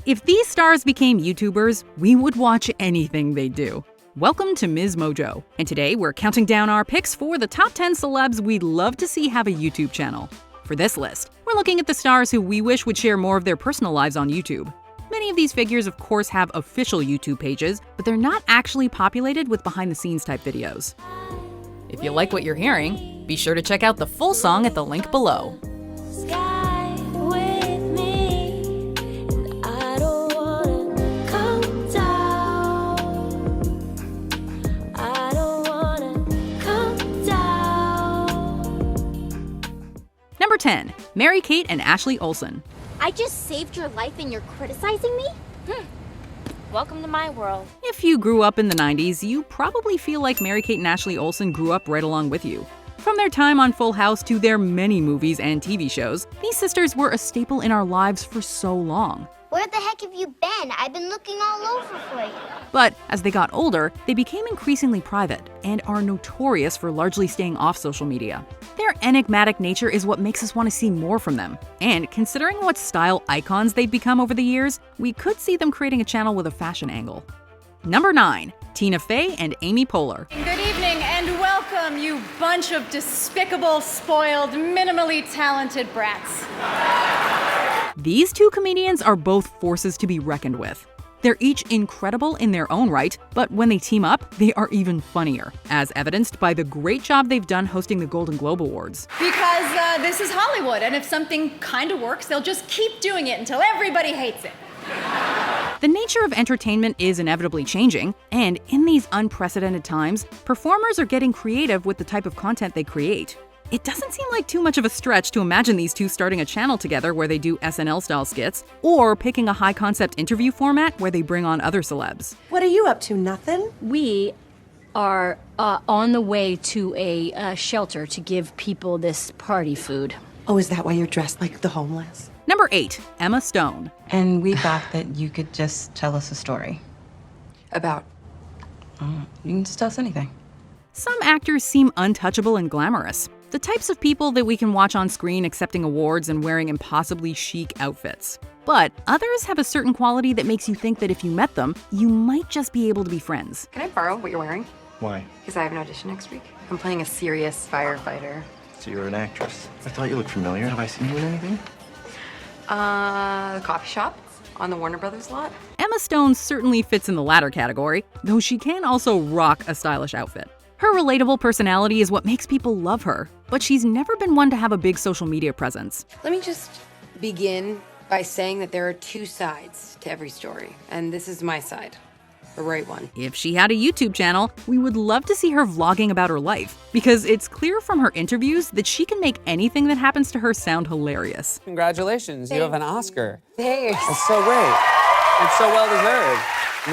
If these stars became YouTubers, we would watch anything they do. Welcome to MsMojo, and today we're counting down our picks for the top 10 celebs we'd love to see have a YouTube channel. For this list, we're looking at the stars who we wish would share more of their personal lives on YouTube. Many of these figures, of course, have official YouTube pages, but they're not actually populated with behind-the-scenes type videos. If you like what you're hearing, be sure to check out the full song at the link below. Number 10. Mary-Kate and Ashley Olsen. I just saved your life and you're criticizing me? Welcome to my world. If you grew up in the 90s, you probably feel like Mary-Kate and Ashley Olsen grew up right along with you. From their time on Full House to their many movies and TV shows, these sisters were a staple in our lives for so long. Where the heck have you been? I've been looking all over for you. But as they got older, they became increasingly private and are notorious for largely staying off social media. Their enigmatic nature is what makes us want to see more from them. And considering what style icons they've become over the years, we could see them creating a channel with a fashion angle. Number 9. Tina Fey and Amy Poehler. Good evening and welcome, you bunch of despicable, spoiled, minimally talented brats. These two comedians are both forces to be reckoned with. They're each incredible in their own right, but when they team up, they are even funnier, as evidenced by the great job they've done hosting the Golden Globe Awards. Because this is Hollywood, and if something kind of works, they'll just keep doing it until everybody hates it. The nature of entertainment is inevitably changing, and in these unprecedented times, performers are getting creative with the type of content they create. It doesn't seem like too much of a stretch to imagine these two starting a channel together where they do SNL-style skits, or picking a high-concept interview format where they bring on other celebs. What are you up to? Nothing? We are on the way to a shelter to give people this party food. Oh, is that why you're dressed like the homeless? Number 8. Emma Stone. And we thought that you could just tell us a story. About? You can just tell us anything. Some actors seem untouchable and glamorous. The types of people that we can watch on screen accepting awards and wearing impossibly chic outfits. But others have a certain quality that makes you think that if you met them, you might just be able to be friends. Can I borrow what you're wearing? Why? Because I have an audition next week. I'm playing a serious firefighter. So you're an actress. I thought you looked familiar. Have I seen you in anything? The coffee shop on the Warner Brothers lot. Emma Stone certainly fits in the latter category, though she can also rock a stylish outfit. Her relatable personality is what makes people love her, but she's never been one to have a big social media presence. Let me just begin by saying that there are two sides to every story, and this is my side, the right one. If she had a YouTube channel, we would love to see her vlogging about her life, because it's clear from her interviews that she can make anything that happens to her sound hilarious. Congratulations, you have an Oscar. Thanks. That's so great. It's so well deserved.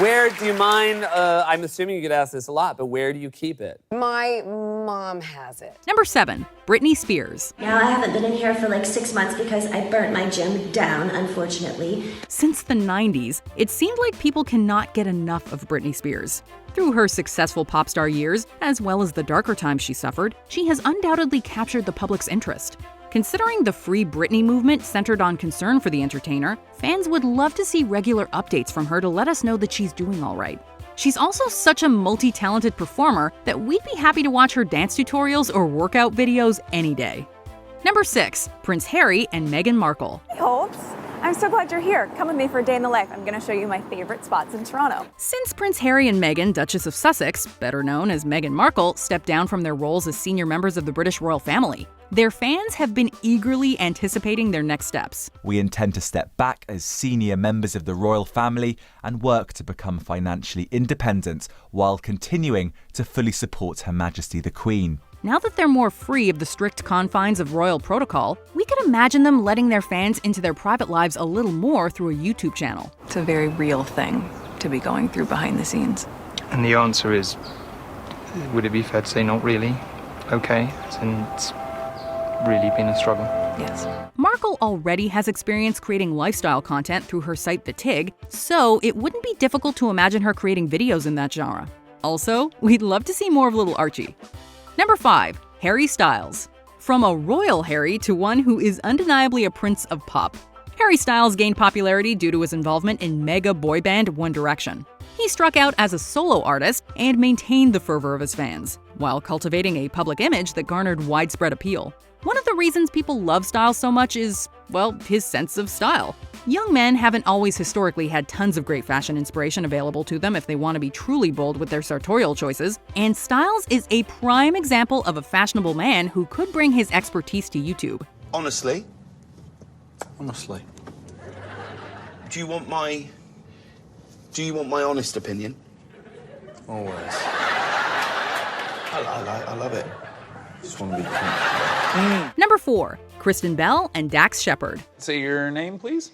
Where do you mind, I'm assuming you get asked this a lot, but where do you keep it? My mom has it. Number 7. Britney Spears. Now, I haven't been in here for like 6 months because I burnt my gym down, unfortunately. Since the 90s, it seemed like people cannot get enough of Britney Spears. Through her successful pop star years, as well as the darker times she suffered, she has undoubtedly captured the public's interest. Considering the Free Britney movement centered on concern for the entertainer, fans would love to see regular updates from her to let us know that she's doing all right. She's also such a multi-talented performer that we'd be happy to watch her dance tutorials or workout videos any day. Number 6. Prince Harry and Meghan Markle. Hey, Holtz. I'm so glad you're here. Come with me for a day in the life. I'm going to show you my favorite spots in Toronto. Since Prince Harry and Meghan, Duchess of Sussex, better known as Meghan Markle, stepped down from their roles as senior members of the British royal family, their fans have been eagerly anticipating their next steps. We intend to step back as senior members of the royal family and work to become financially independent while continuing to fully support Her Majesty the Queen. Now that they're more free of the strict confines of royal protocol, we could imagine them letting their fans into their private lives a little more through a YouTube channel. It's a very real thing to be going through behind the scenes. And the answer is, would it be fair to say not really? Okay, it's really been a struggle. Yes. Markle already has experience creating lifestyle content through her site The Tig, so it wouldn't be difficult to imagine her creating videos in that genre. Also, we'd love to see more of little Archie. Number 5. Harry Styles. From a royal Harry to one who is undeniably a prince of pop. Harry Styles gained popularity due to his involvement in mega boy band One Direction. He struck out as a solo artist and maintained the fervor of his fans, while cultivating a public image that garnered widespread appeal. One of the reasons people love Styles so much is, well, his sense of style. Young men haven't always historically had tons of great fashion inspiration available to them if they want to be truly bold with their sartorial choices, and Styles is a prime example of a fashionable man who could bring his expertise to YouTube. Honestly, do you want my honest opinion? Always. I love it. Just want to be comfortable. Number 4. Kristen Bell and Dax Shepard. Say your name, please.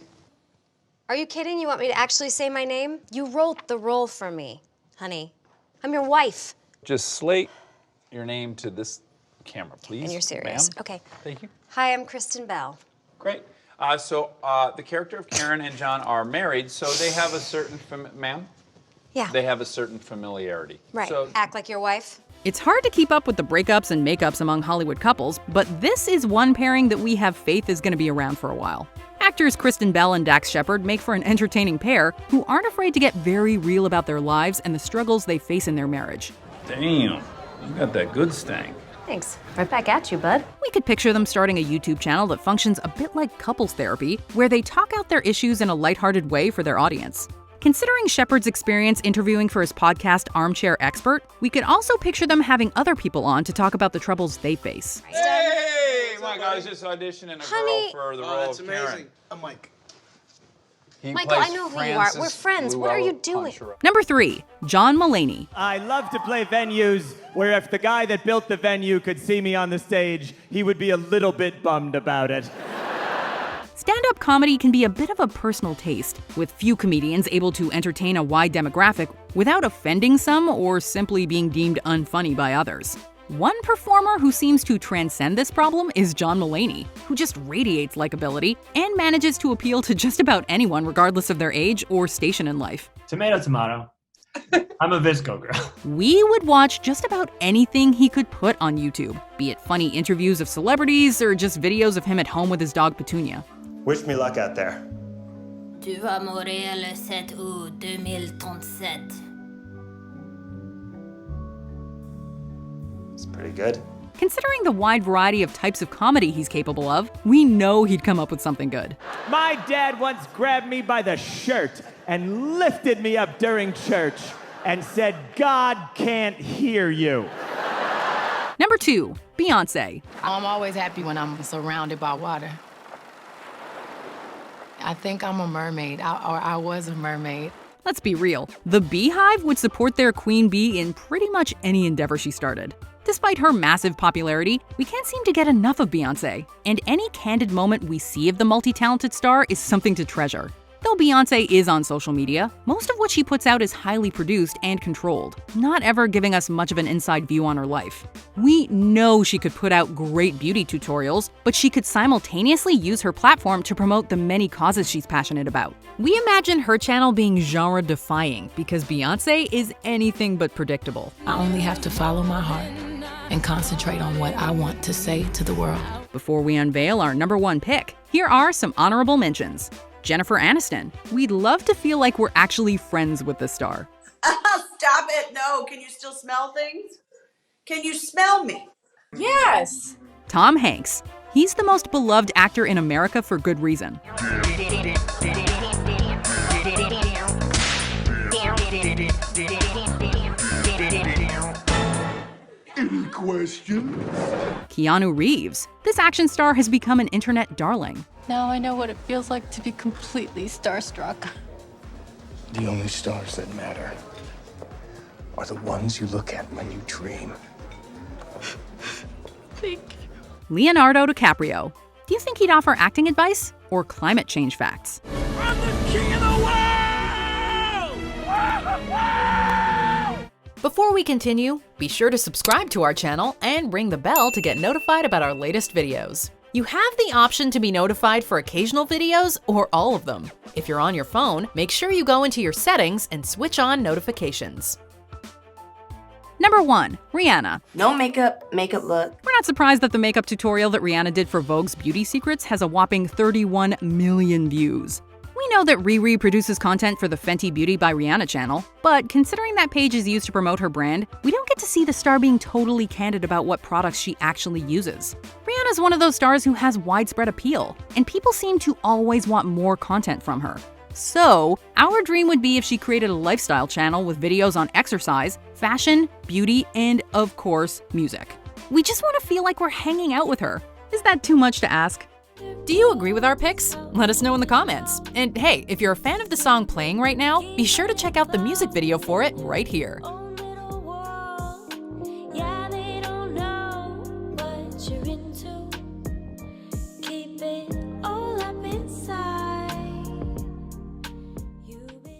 Are you kidding? You want me to actually say my name? You wrote the role for me, honey. I'm your wife. Just slate your name to this camera, please. And you're serious. Ma'am. Okay. Thank you. Hi, I'm Kristen Bell. Great. So the character of Karen and John are married, so they have a certain, ma'am? Yeah. They have a certain familiarity. Right. So, act like your wife. It's hard to keep up with the breakups and makeups among Hollywood couples, but this is one pairing that we have faith is going to be around for a while. Actors Kristen Bell and Dax Shepard make for an entertaining pair who aren't afraid to get very real about their lives and the struggles they face in their marriage. damn, you got that good stank. Thanks. Right back at you, bud. We could picture them starting a YouTube channel that functions a bit like couples therapy, where they talk out their issues in a lighthearted way for their audience. Considering Shepard's experience interviewing for his podcast Armchair Expert, we could also picture them having other people on to talk about the troubles they face. Hey, my guy's just auditioning a girl for the role of Karen. I'm Mike. Michael, I know who you are. We're friends. What are you doing? Number 3. John Mulaney. I love to play venues where if the guy that built the venue could see me on the stage, he would be a little bit bummed about it. Stand-up comedy can be a bit of a personal taste, with few comedians able to entertain a wide demographic without offending some or simply being deemed unfunny by others. One performer who seems to transcend this problem is John Mulaney, who just radiates likability and manages to appeal to just about anyone regardless of their age or station in life. Tomato, tomato. I'm a Visco girl. We would watch just about anything he could put on YouTube, be it funny interviews of celebrities or just videos of him at home with his dog Petunia. Wish me luck out there. Tu vas mourir le 7 août 2037. It's pretty good. Considering the wide variety of types of comedy he's capable of, we know he'd come up with something good. My dad once grabbed me by the shirt and lifted me up during church and said, "God can't hear you." Number 2. Beyonce. I'm always happy when I'm surrounded by water. I think I'm a mermaid, or I was a mermaid. Let's be real. The Beehive would support their queen bee in pretty much any endeavor she started. Despite her massive popularity, we can't seem to get enough of Beyonce, and any candid moment we see of the multi-talented star is something to treasure. Though Beyonce is on social media, most of what she puts out is highly produced and controlled, not ever giving us much of an inside view on her life. We know she could put out great beauty tutorials, but she could simultaneously use her platform to promote the many causes she's passionate about. We imagine her channel being genre-defying because Beyonce is anything but predictable. I only have to follow my heart and concentrate on what I want to say to the world. Before we unveil our number 1 pick, here are some honorable mentions. Jennifer Aniston. We'd love to feel like we're actually friends with the star. Stop it. No. Can you still smell things? Can you smell me? Yes. Tom Hanks. He's the most beloved actor in America for good reason. Any questions? Keanu Reeves. This action star has become an internet darling. Now I know what it feels like to be completely starstruck. The only stars that matter are the ones you look at when you dream. Thank you. Leonardo DiCaprio. Do you think he'd offer acting advice or climate change facts? I'm the king of the world! Before we continue, be sure to subscribe to our channel and ring the bell to get notified about our latest videos. You have the option to be notified for occasional videos or all of them. If you're on your phone, make sure you go into your settings and switch on notifications. Number 1. Rihanna. No makeup, makeup look. We're not surprised that the makeup tutorial that Rihanna did for Vogue's Beauty Secrets has a whopping 31 million views. We know that Riri produces content for the Fenty Beauty by Rihanna channel, but considering that page is used to promote her brand, we don't get to see the star being totally candid about what products she actually uses. Rihanna's one of those stars who has widespread appeal, and people seem to always want more content from her. So, our dream would be if she created a lifestyle channel with videos on exercise, fashion, beauty, and, of course, music. We just want to feel like we're hanging out with her. Is that too much to ask? Do you agree with our picks? Let us know in the comments. And hey, if you're a fan of the song playing right now, be sure to check out the music video for it right here.